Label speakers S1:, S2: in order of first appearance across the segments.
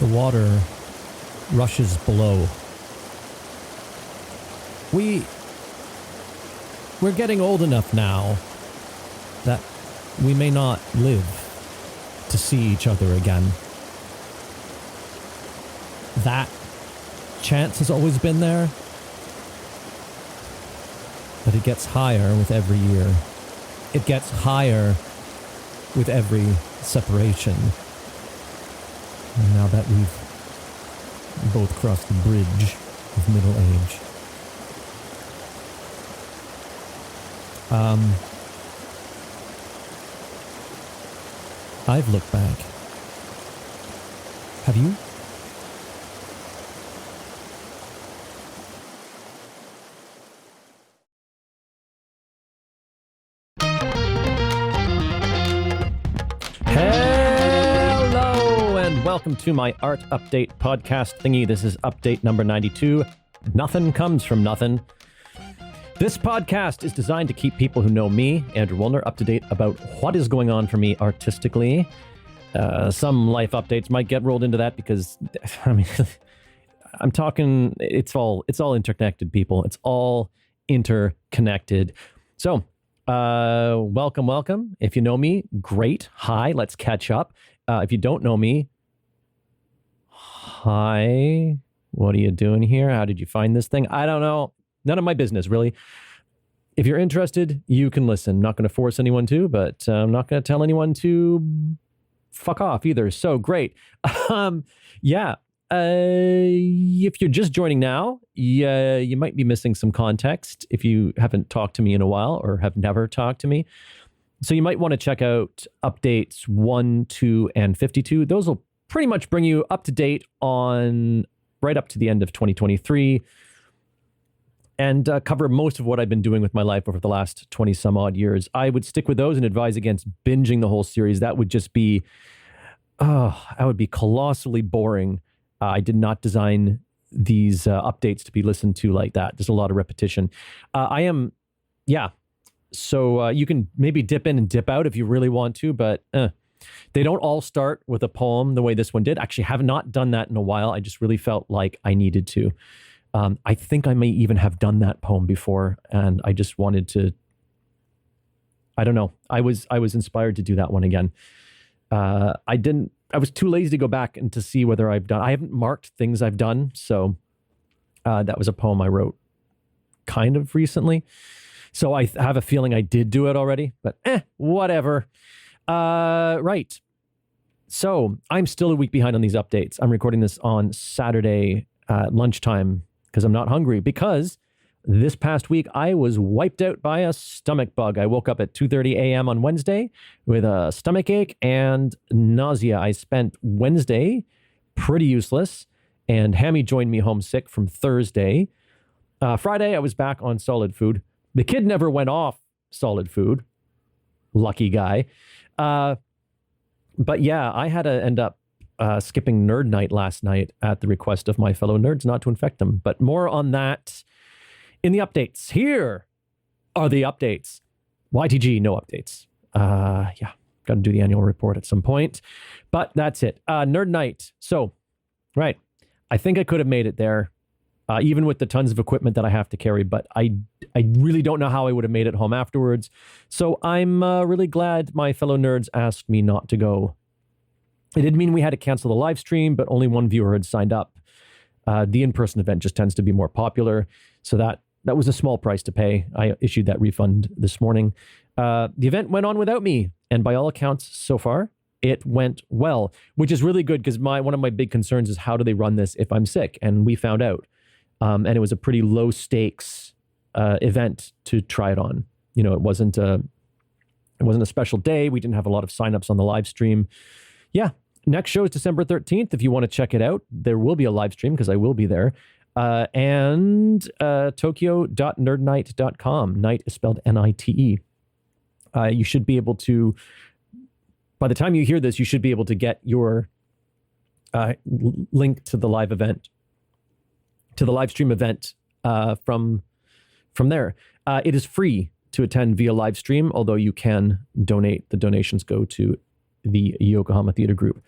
S1: The water rushes below. We're getting old enough now that we may not live to see each other again. That chance has always been there, but it gets higher with every year. It gets higher with every separation. And now that we've both crossed the bridge of middle age. I've looked back. Have you? Hello and welcome to my art update podcast thingy. This is update number 92. Nothing comes from nothing. This podcast is designed to keep people who know me, Andrew Woolner, up to date about what is going on for me artistically. Some life updates might get rolled into that because, I mean, I'm talking, it's all interconnected, people. It's all interconnected. So, welcome. If you know me, great. Hi, let's catch up. If you don't know me, hi, what are you doing here? How did you find this thing? I don't know. None of my business, really. If you're interested, you can listen. Not going to force anyone to, but I'm not going to tell anyone to fuck off either. So great. If you're just joining now, you might be missing some context if you haven't talked to me in a while or have never talked to me. So you might want to check out updates 1, 2, and 52. Those will pretty much bring you up to date on right up to the end of 2023. And cover most of what I've been doing with my life over the last 20 some odd years. I would stick with those and advise against binging the whole series. That would just be, that would be colossally boring. I did not design these updates to be listened to like that. There's a lot of repetition. So you can maybe dip in and dip out if you really want to, but they don't all start with a poem the way this one did. Actually, have not done that in a while. I just really felt like I needed to. I think I may even have done that poem before, and I just wanted to, I don't know. I was inspired to do that one again. I was too lazy to go back and to see whether I haven't marked things I've done. So, that was a poem I wrote kind of recently. So I have a feeling I did do it already, but whatever. Right. So I'm still a week behind on these updates. I'm recording this on Saturday lunchtime, because I'm not hungry, because this past week I was wiped out by a stomach bug. I woke up at 2:30 a.m. on Wednesday with a stomach ache and nausea. I spent Wednesday pretty useless, and Hammy joined me home sick from Thursday. Friday I was back on solid food. The kid never went off solid food. Lucky guy. But yeah, I had to end up skipping nerd night last night at the request of my fellow nerds, not to infect them. But more on that in the updates. Here are the updates. YTG, no updates. Got to do the annual report at some point. But that's it. Nerd night. So, right. I think I could have made it there, even with the tons of equipment that I have to carry. But I really don't know how I would have made it home afterwards. So I'm really glad my fellow nerds asked me not to go. It did mean we had to cancel the live stream, but only one viewer had signed up. The in-person event just tends to be more popular. So that was a small price to pay. I issued that refund this morning. The event went on without me. And by all accounts so far, it went well, which is really good because one of my big concerns is how do they run this if I'm sick? And we found out. And it was a pretty low stakes event to try it on. You know, it wasn't a special day. We didn't have a lot of signups on the live stream. Yeah. Next show is December 13th. If you want to check it out, there will be a live stream because I will be there. And tokyo.nerdnight.com. Night is spelled N-I-T-E. You should be able to, by the time you hear this, you should be able to get your link to the live event, to the live stream event from there. It is free to attend via live stream, although you can donate. The donations go to the Yokohama Theater Group.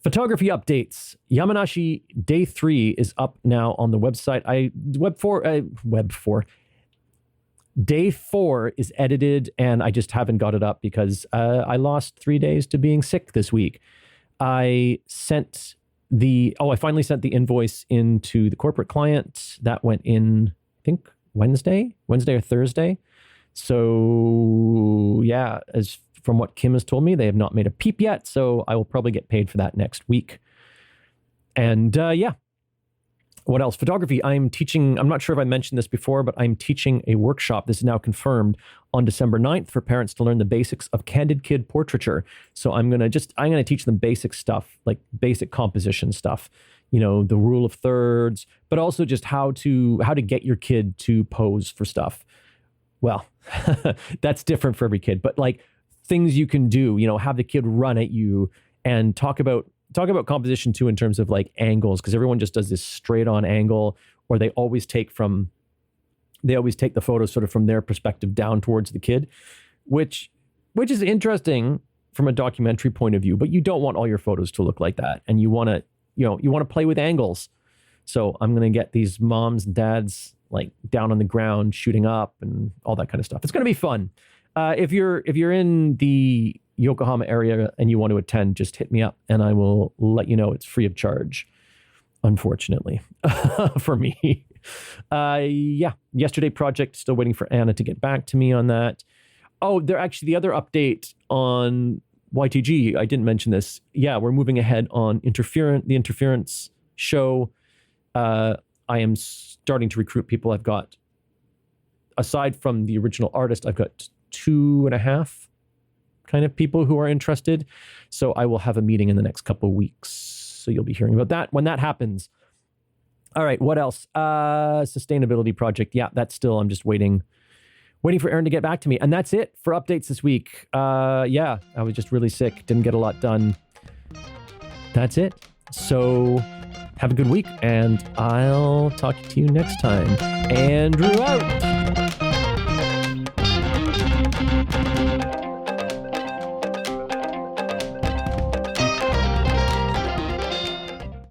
S1: Photography updates. Yamanashi Day 3 is up now on the website. Day 4 is edited, and I just haven't got it up because I lost 3 days to being sick this week. I finally sent the invoice into the corporate client. That went in, I think, Wednesday or Thursday. So yeah, as from what Kim has told me, they have not made a peep yet. So I will probably get paid for that next week. And yeah, what else? Photography. I'm teaching, I'm not sure if I mentioned this before, but I'm teaching a workshop. This is now confirmed on December 9th for parents to learn the basics of candid kid portraiture. So I'm going to teach them basic stuff, like basic composition stuff, you know, the rule of thirds, but also just how to get your kid to pose for stuff. Well, that's different for every kid, but like things you can do, you know, have the kid run at you and talk about composition too in terms of like angles, because everyone just does this straight on angle, or they always take the photos sort of from their perspective down towards the kid, which is interesting from a documentary point of view, but you don't want all your photos to look like that. And you want to play with angles. So I'm going to get these moms and dads like down on the ground, shooting up and all that kind of stuff. It's going to be fun. If you're in the Yokohama area and you want to attend, just hit me up and I will let you know. It's free of charge, unfortunately, for me. Yeah, yesterday project, still waiting for Anna to get back to me on that. Oh, the other update on YTG, I didn't mention this. Yeah, we're moving ahead on the Interference show. I am starting to recruit people. I've got, aside from the original artist, I've got 2.5 kind of people who are interested. So I will have a meeting in the next couple of weeks. So you'll be hearing about that when that happens. All right, what else? Sustainability project. Yeah, that's still, I'm just waiting for Aaron to get back to me. And that's it for updates this week. Yeah, I was just really sick. Didn't get a lot done. That's it. So have a good week, and I'll talk to you next time. Andrew out.